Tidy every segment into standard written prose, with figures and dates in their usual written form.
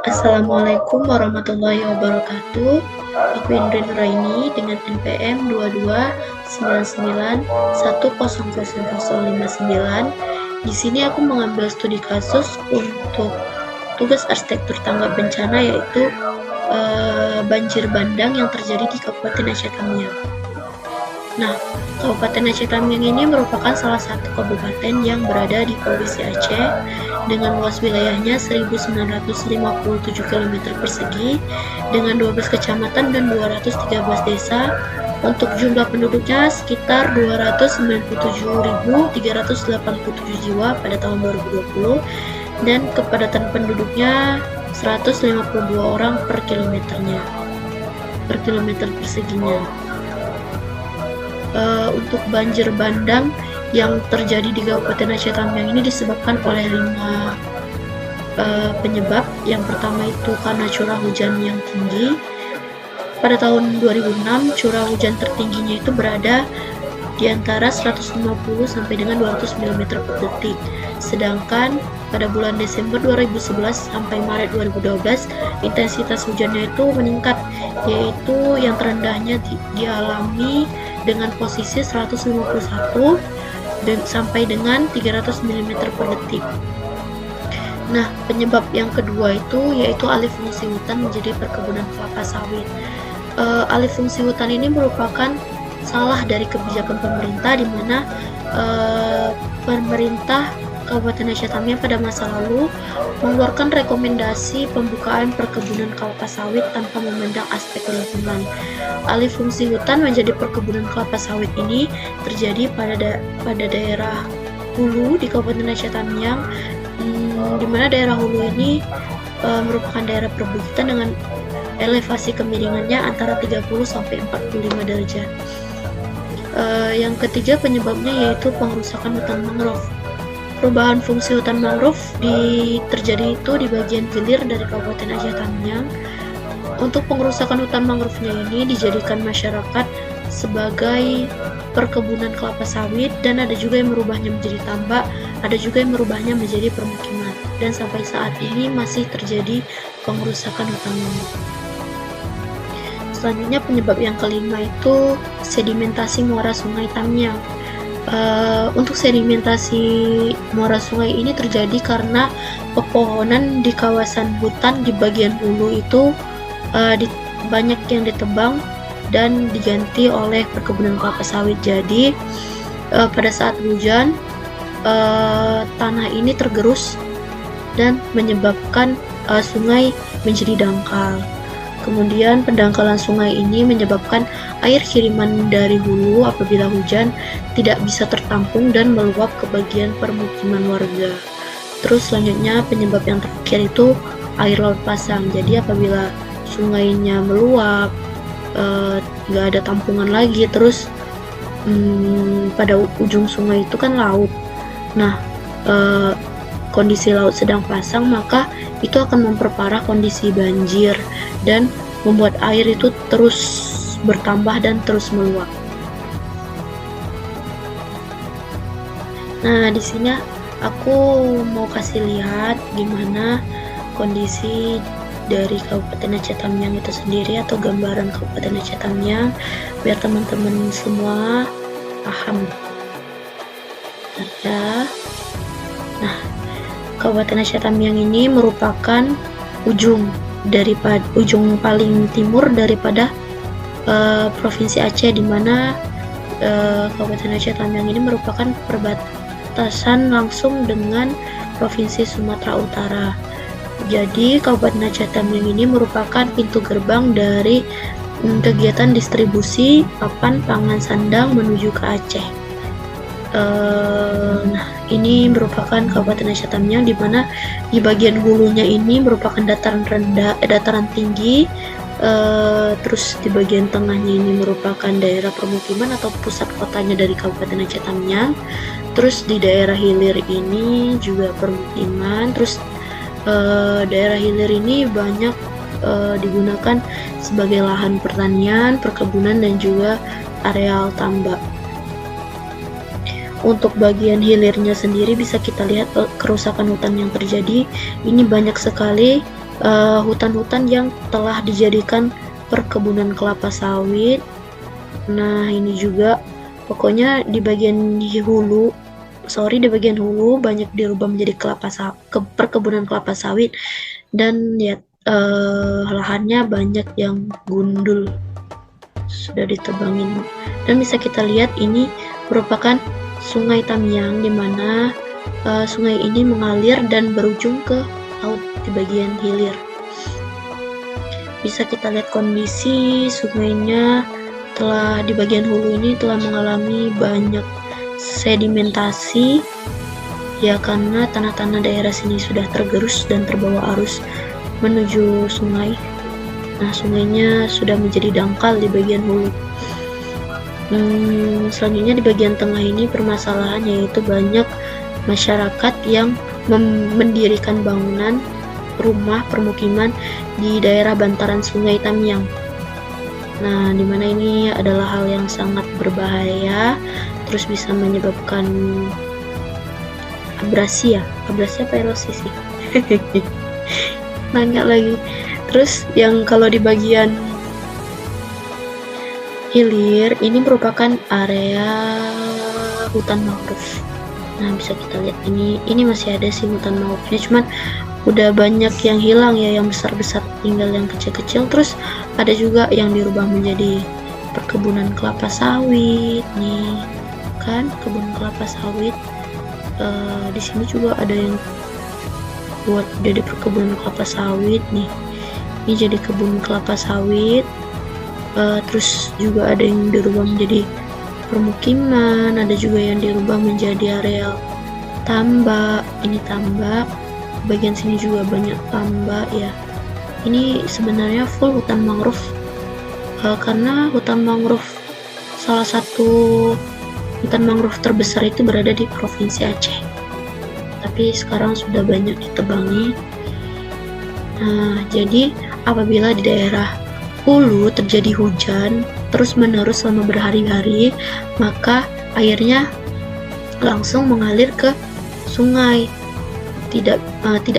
Assalamualaikum warahmatullahi wabarakatuh. Aku Indri Nuraini dengan NPM 2299100059. Di sini aku mengambil studi kasus untuk tugas arsitektur tangga bencana, yaitu banjir bandang yang terjadi di Kabupaten Aceh Tamiang. Nah, Kabupaten Aceh Tamiang ini merupakan salah satu kabupaten yang berada di Provinsi Aceh dengan luas wilayahnya 1957 km persegi dengan 12 kecamatan dan 213 desa. Untuk jumlah penduduknya sekitar 297.387 jiwa pada tahun 2020 dan kepadatan penduduknya 152 orang per kilometer perseginya. Untuk banjir bandang yang terjadi di Kabupaten Aceh Tamiang ini disebabkan oleh 5 penyebab. Yang pertama itu karena curah hujan yang tinggi. Pada tahun 2006 curah hujan tertingginya itu berada di antara 150 sampai dengan 200 mm per detik. Sedangkan pada bulan Desember 2011 sampai Maret 2012 intensitas hujannya itu meningkat, yaitu yang terendahnya dialami dengan posisi 151 dan sampai dengan 300 mm per detik. Nah, penyebab yang kedua itu yaitu alih fungsi hutan menjadi perkebunan kelapa sawit. Alih fungsi hutan ini merupakan salah dari kebijakan pemerintah, di mana pemerintah Kabupaten Aceh Tamiang pada masa lalu mengeluarkan rekomendasi pembukaan perkebunan kelapa sawit tanpa memandang aspek lingkungan. Alih fungsi hutan menjadi perkebunan kelapa sawit ini terjadi pada daerah hulu di Kabupaten Aceh Tamiang, di mana daerah hulu ini merupakan daerah perbukitan dengan elevasi kemiringannya antara 30 sampai 45 derajat. Yang ketiga penyebabnya yaitu pengrusakan hutan mangrove. Perubahan fungsi hutan mangrove terjadi itu di bagian hilir dari Kabupaten Aceh Tamiang. Untuk pengrusakan hutan mangrove-nya ini dijadikan masyarakat sebagai perkebunan kelapa sawit, dan ada juga yang merubahnya menjadi tambak, ada juga yang merubahnya menjadi permukiman, dan sampai saat ini masih terjadi pengrusakan hutan mangrove. Selanjutnya penyebab yang kelima itu sedimentasi muara sungai Tamiang. Untuk sedimentasi muara sungai ini terjadi karena pepohonan di kawasan hutan di bagian hulu itu banyak yang ditebang dan diganti oleh perkebunan kelapa sawit. Jadi pada saat hujan tanah ini tergerus dan menyebabkan sungai menjadi dangkal. Kemudian pendangkalan sungai ini menyebabkan air kiriman dari hulu apabila hujan tidak bisa tertampung dan meluap ke bagian permukiman warga. Terus selanjutnya penyebab yang terakhir itu air laut pasang. Jadi apabila sungainya meluap, nggak ada tampungan lagi, terus pada ujung sungai itu kan laut. Nah, kondisi laut sedang pasang, maka itu akan memperparah kondisi banjir dan membuat air itu terus bertambah dan terus meluap. Nah, di sini aku mau kasih lihat gimana kondisi dari Kabupaten Aceh Tamiang itu sendiri, atau gambaran Kabupaten Aceh Tamiang, biar teman-teman semua paham. Ya. Nah, Kabupaten Aceh Tamiang ini merupakan ujung paling timur daripada Provinsi Aceh, di mana Kabupaten Aceh Tamiang ini merupakan perbatasan langsung dengan Provinsi Sumatera Utara. Jadi Kabupaten Aceh Tamiang ini merupakan pintu gerbang dari kegiatan distribusi papan pangan sandang menuju ke Aceh. Nah, ini merupakan Kabupaten Aceh Tamiang, di mana di bagian hulunya ini merupakan dataran tinggi, terus di bagian tengahnya ini merupakan daerah permukiman atau pusat kotanya dari Kabupaten Aceh Tamiang. Terus di daerah hilir ini juga permukiman. Terus daerah hilir ini banyak digunakan sebagai lahan pertanian, perkebunan, dan juga areal tambak. untuk bagian hilirnya sendiri bisa kita lihat kerusakan hutan yang terjadi. Ini banyak sekali hutan-hutan yang telah dijadikan perkebunan kelapa sawit. Nah, ini juga pokoknya di bagian hulu banyak dirubah menjadi perkebunan kelapa sawit, dan ya lahannya banyak yang gundul, sudah ditebangin. Dan bisa kita lihat ini merupakan Sungai Tamiang, di mana sungai ini mengalir dan berujung ke laut di bagian hilir. Bisa kita lihat kondisi sungainya di bagian hulu ini telah mengalami banyak sedimentasi, ya, karena tanah-tanah daerah sini sudah tergerus dan terbawa arus menuju sungai. Nah, sungainya sudah menjadi dangkal di bagian hulu. Selanjutnya di bagian tengah ini permasalahan, yaitu banyak masyarakat yang mendirikan bangunan rumah permukiman di daerah bantaran Sungai Tamiang. Nah, dimana ini adalah hal yang sangat berbahaya, terus bisa menyebabkan abrasi apa erosi sih? Nanya lagi. Terus yang kalau di bagian hilir ini merupakan area hutan mangrove. Nah, bisa kita lihat ini masih ada sih hutan mangrove-nya, cuman udah banyak yang hilang ya, yang besar-besar, tinggal yang kecil-kecil. Terus ada juga yang dirubah menjadi perkebunan kelapa sawit nih, kan, kebun kelapa sawit. Di sini juga ada yang buat jadi perkebunan kelapa sawit nih. Ini jadi kebun kelapa sawit. Terus juga ada yang dirubah menjadi permukiman, ada juga yang dirubah menjadi areal tambak. Ini tambak, bagian sini juga banyak tambak ya. Ini sebenarnya full hutan mangrove, karena hutan mangrove, salah satu hutan mangrove terbesar itu berada di Provinsi Aceh, tapi sekarang sudah banyak ditebangi. Nah, jadi apabila di daerah hulu terjadi hujan terus menerus selama berhari-hari, maka airnya langsung mengalir ke sungai. Tidak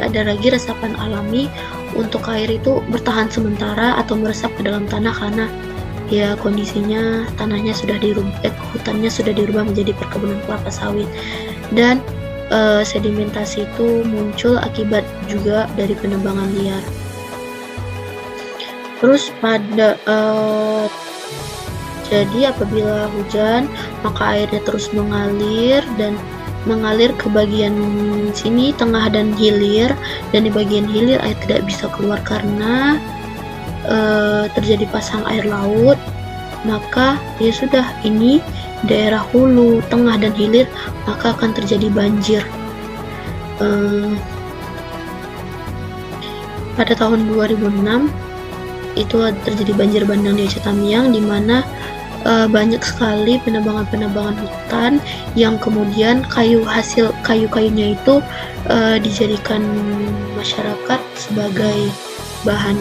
ada lagi resapan alami untuk air itu bertahan sementara atau meresap ke dalam tanah, karena ya kondisinya tanahnya sudah hutannya sudah dirubah menjadi perkebunan kelapa sawit. Dan sedimentasi itu muncul akibat juga dari penebangan liar. Terus jadi apabila hujan, maka airnya terus mengalir ke bagian sini, tengah dan hilir. Dan di bagian hilir air tidak bisa keluar karena terjadi pasang air laut. Maka ya sudah, ini daerah hulu, tengah dan hilir, maka akan terjadi banjir. Pada tahun 2006 itu terjadi banjir bandang di Aceh Tamiang, di mana banyak sekali penebangan hutan yang kemudian kayu-kayunya itu dijadikan masyarakat sebagai bahan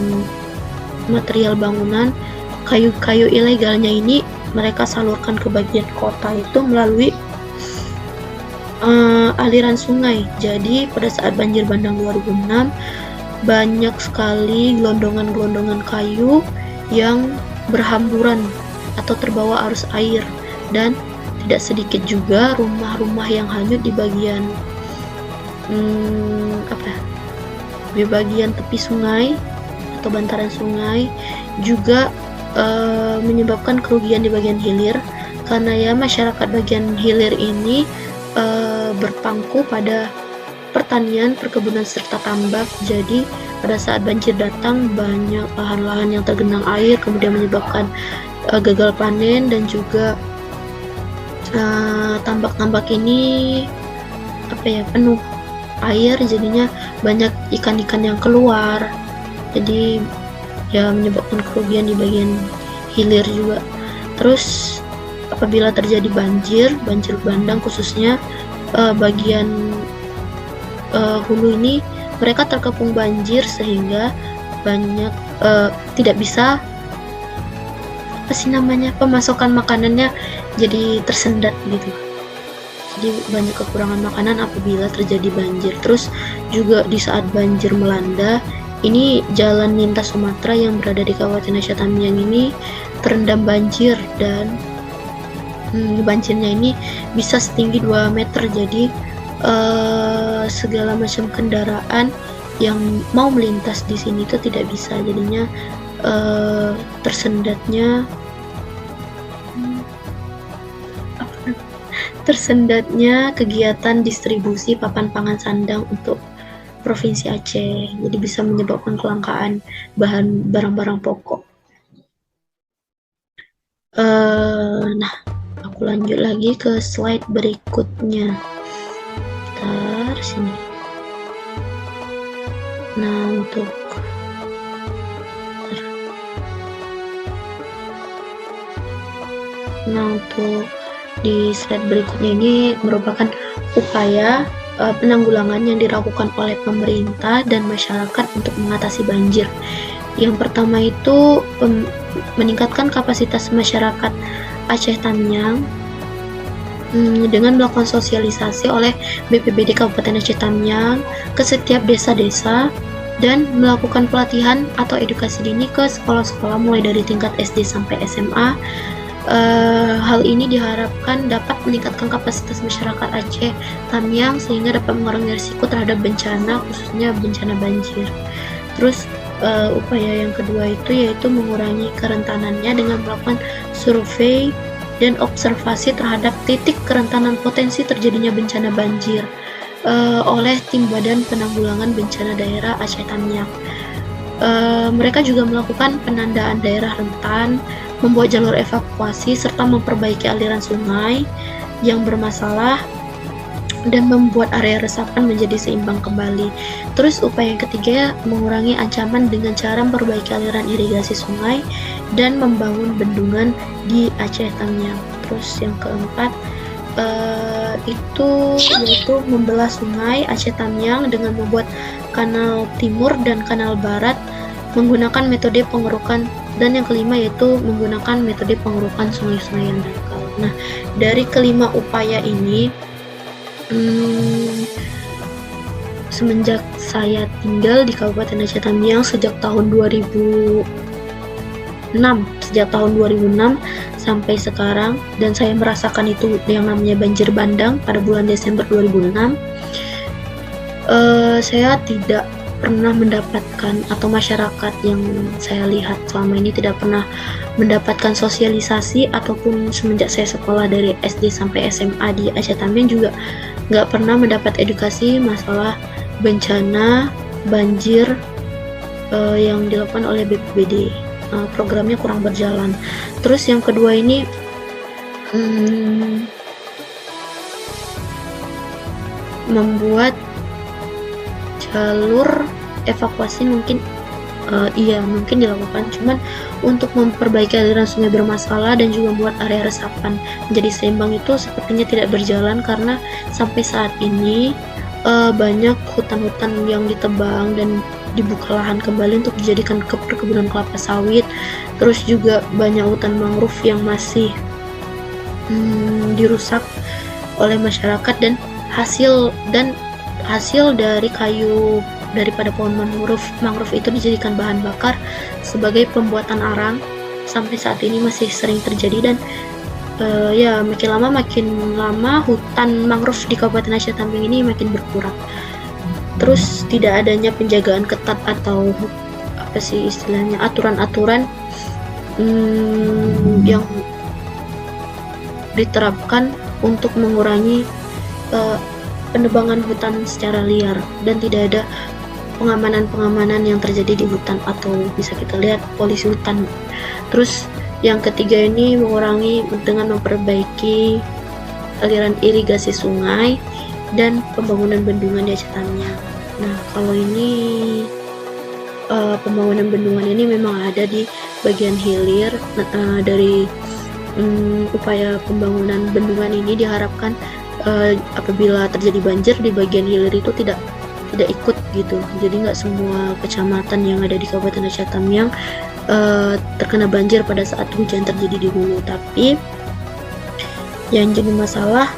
material bangunan. Kayu-kayu ilegalnya ini mereka salurkan ke bagian kota itu melalui aliran sungai. Jadi pada saat banjir bandang 2006, banyak sekali gelondongan-gelondongan kayu yang berhamburan atau terbawa arus air, dan tidak sedikit juga rumah-rumah yang hanyut di bagian di bagian tepi sungai atau bantaran sungai, juga menyebabkan kerugian di bagian hilir, karena ya masyarakat bagian hilir ini berpangku pada pertanian, perkebunan serta tambak. Jadi pada saat banjir datang, banyak lahan-lahan yang tergenang air, kemudian menyebabkan gagal panen, dan juga tambak-tambak ini penuh air, jadinya banyak ikan-ikan yang keluar. Jadi ya menyebabkan kerugian di bagian hilir juga. Terus apabila terjadi banjir bandang khususnya bagian hulu ini, mereka terkepung banjir sehingga banyak tidak bisa pemasukan makanannya jadi tersendat gitu. jadi banyak kekurangan makanan apabila terjadi banjir. Terus juga di saat banjir melanda, ini jalan lintas Sumatera yang berada di Kabupaten Aceh Tamiang ini terendam banjir, dan banjirnya ini bisa setinggi 2 meter. Jadi segala macam kendaraan yang mau melintas di sini itu tidak bisa, jadinya tersendatnya kegiatan distribusi papan pangan sandang untuk Provinsi Aceh, jadi bisa menyebabkan kelangkaan barang-barang pokok. Nah, aku lanjut lagi ke slide berikutnya. Bentar, sini. Nah, untuk di slide berikutnya ini merupakan upaya penanggulangan yang dilakukan oleh pemerintah dan masyarakat untuk mengatasi banjir. Yang pertama itu meningkatkan kapasitas masyarakat Aceh Tamiang dengan melakukan sosialisasi oleh BPBD Kabupaten Aceh Tamiang ke setiap desa-desa dan melakukan pelatihan atau edukasi dini ke sekolah-sekolah mulai dari tingkat SD sampai SMA. Hal ini diharapkan dapat meningkatkan kapasitas masyarakat Aceh Tamiang sehingga dapat mengurangi risiko terhadap bencana, khususnya bencana banjir. Terus upaya yang kedua itu yaitu mengurangi kerentanannya dengan melakukan survei dan observasi terhadap titik kerentanan potensi terjadinya bencana banjir oleh tim Badan Penanggulangan Bencana Daerah Aceh Tamiang. Mereka juga melakukan penandaan daerah rentan, membuat jalur evakuasi, serta memperbaiki aliran sungai yang bermasalah dan membuat area resapan menjadi seimbang kembali. Terus upaya yang ketiga, mengurangi ancaman dengan cara memperbaiki aliran irigasi sungai dan membangun bendungan di Aceh Tamiang. Terus yang keempat yaitu membelah sungai Aceh Tamiang dengan membuat kanal timur dan kanal barat menggunakan metode pengerukan, dan yang kelima yaitu menggunakan metode pengerukan sungai-sungai yang dangkal. Nah, dari kelima upaya ini semenjak saya tinggal di Kabupaten Aceh Tamiang sejak tahun 2006 sampai sekarang, dan saya merasakan itu yang namanya banjir bandang pada bulan Desember 2006. Saya tidak pernah mendapatkan, atau masyarakat yang saya lihat selama ini tidak pernah mendapatkan sosialisasi, ataupun semenjak saya sekolah dari SD sampai SMA di Aceh Tamiang juga nggak pernah mendapat edukasi masalah bencana banjir yang dilakukan oleh BPBD. Programnya kurang berjalan. Terus yang kedua ini membuat jalur evakuasi mungkin mungkin dilakukan, cuman untuk memperbaiki aliran sungai bermasalah dan juga membuat area resapan menjadi seimbang itu sepertinya tidak berjalan, karena sampai saat ini banyak hutan-hutan yang ditebang dan dibuka lahan kembali untuk dijadikan perkebunan kelapa sawit. Terus juga banyak hutan mangrove yang masih dirusak oleh masyarakat, dan hasil dari kayu daripada pohon mangrove itu dijadikan bahan bakar sebagai pembuatan arang. Sampai saat ini masih sering terjadi, dan makin lama hutan mangrove di Kabupaten Aceh Tamiang ini makin berkurang. Terus tidak adanya penjagaan ketat atau aturan-aturan yang diterapkan untuk mengurangi penebangan hutan secara liar, dan tidak ada pengamanan yang terjadi di hutan, atau bisa kita lihat polisi hutan. Terus yang ketiga ini mengurangi dengan memperbaiki aliran irigasi sungai dan pembangunan bendungan di Aceh Tamiang. Nah, kalau ini pembangunan bendungan ini memang ada di bagian hilir. Dari upaya pembangunan bendungan ini diharapkan apabila terjadi banjir di bagian hilir itu tidak ikut gitu. Jadi nggak semua kecamatan yang ada di Kabupaten Aceh Tamiang terkena banjir pada saat hujan terjadi di hulu. Tapi yang jadi masalah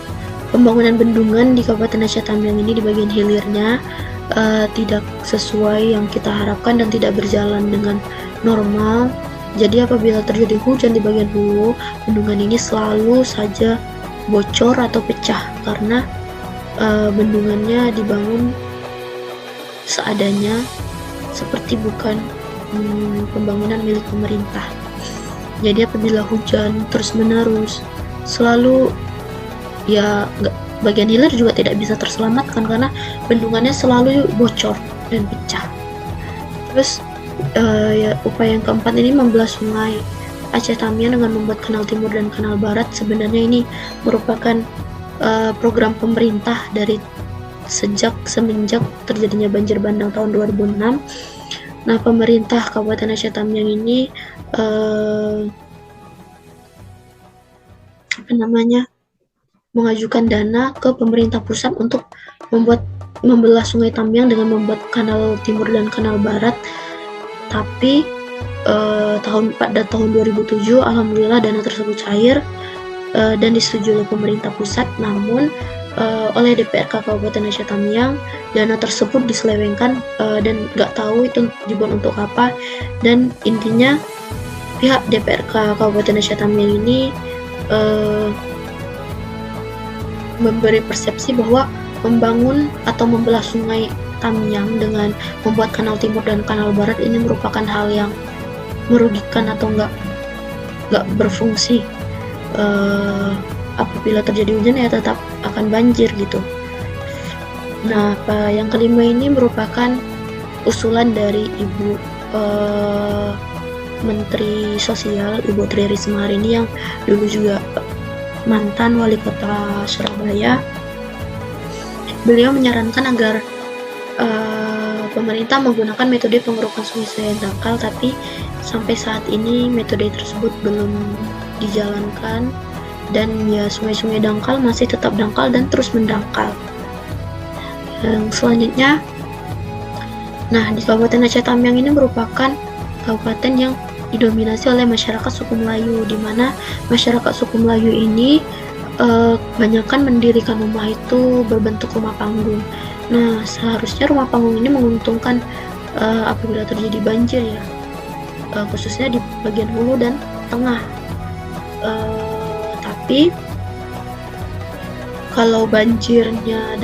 pembangunan bendungan di Kabupaten Aceh Tamiang ini di bagian hilirnya tidak sesuai yang kita harapkan dan tidak berjalan dengan normal. Jadi apabila terjadi hujan di bagian hulu, bendungan ini selalu saja bocor atau pecah karena bendungannya dibangun seadanya, seperti bukan pembangunan milik pemerintah. Jadi apabila hujan terus menerus, selalu bagian hilir juga tidak bisa terselamatkan karena bendungannya selalu bocor dan pecah. Terus upaya yang keempat ini membelah sungai Aceh Tamiang dengan membuat kanal timur dan kanal barat. Sebenarnya ini merupakan program pemerintah dari semenjak terjadinya banjir bandang tahun 2006. Nah, pemerintah Kabupaten Aceh Tamiang ini mengajukan dana ke pemerintah pusat untuk membelah Sungai Tamiang dengan membuat kanal timur dan kanal barat. Tapi pada tahun 2007 alhamdulillah dana tersebut cair dan disetujui oleh pemerintah pusat. Namun oleh DPRK Kabupaten Aceh Tamiang dana tersebut diselewengkan dan nggak tahu itu dibuat untuk apa. Dan intinya pihak DPRK Kabupaten Aceh Tamiang ini memberi persepsi bahwa membangun atau membelah Sungai Tamiang dengan membuat kanal timur dan kanal barat ini merupakan hal yang merugikan atau nggak berfungsi. Apabila terjadi hujan ya tetap akan banjir gitu. Nah, yang kelima ini merupakan usulan dari Ibu Menteri Sosial, Ibu Tri Risma hari ini yang dulu juga mantan wali kota Surabaya. Beliau menyarankan agar pemerintah menggunakan metode pengerukan sungai-sungai yang dangkal, tapi sampai saat ini metode tersebut belum dijalankan dan ya sungai-sungai dangkal masih tetap dangkal dan terus mendangkal. Yang selanjutnya, nah di Kabupaten Aceh Tamiang ini merupakan kabupaten yang didominasi oleh masyarakat suku Melayu, di mana masyarakat suku Melayu ini kebanyakan mendirikan rumah itu berbentuk rumah panggung. Nah, seharusnya rumah panggung ini menguntungkan apabila terjadi banjir ya, khususnya di bagian hulu dan tengah. Tapi kalau banjirnya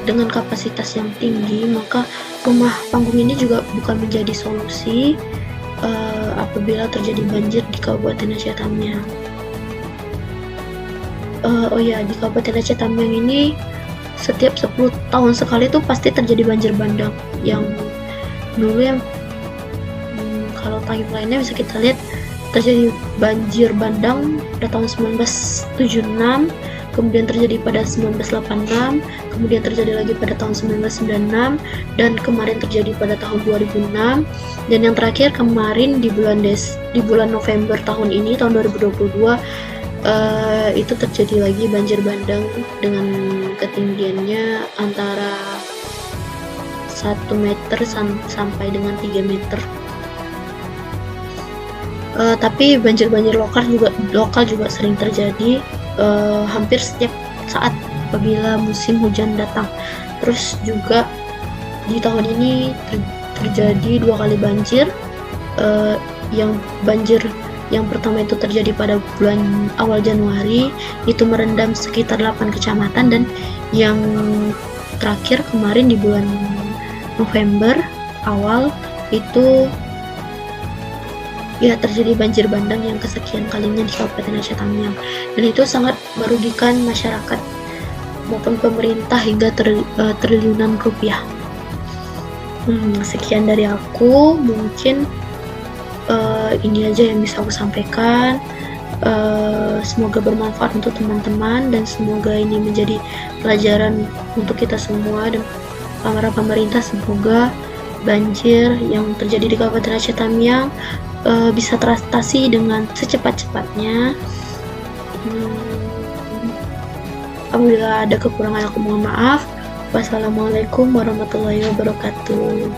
dengan kapasitas yang tinggi, maka rumah panggung ini juga bukan menjadi solusi apabila terjadi banjir di Kabupaten Aceh Tamiang. Di Kabupaten Aceh Tamiang ini setiap 10 tahun sekali tuh pasti terjadi banjir bandang. Yang dulu yang kalau timeline-nya bisa kita lihat terjadi banjir bandang pada tahun 1976, kemudian terjadi pada 1986, kemudian terjadi lagi pada tahun 1996, dan kemarin terjadi pada tahun 2006, dan yang terakhir kemarin di bulan November tahun ini, tahun 2022, itu terjadi lagi banjir bandang dengan ketinggiannya antara 1 meter sampai dengan 3 meter. Tapi banjir-banjir lokal juga sering terjadi hampir setiap saat apabila musim hujan datang. Terus juga di tahun ini terjadi 2 kali banjir. Yang pertama itu terjadi pada bulan awal Januari, itu merendam sekitar 8 kecamatan, dan yang terakhir kemarin di bulan November awal itu ya terjadi banjir bandang yang kesekian kalinya di Kabupaten Aceh Tamiang, dan itu sangat merugikan masyarakat maupun pemerintah hingga triliunan rupiah. Sekian dari aku, mungkin ini aja yang bisa aku sampaikan. Semoga bermanfaat untuk teman-teman dan semoga ini menjadi pelajaran untuk kita semua dan para pemerintah. Semoga banjir yang terjadi di Kabupaten Aceh Tamiang bisa teratasi dengan secepat-cepatnya. Apabila ada kekurangan aku mohon maaf. Wassalamualaikum warahmatullahi wabarakatuh.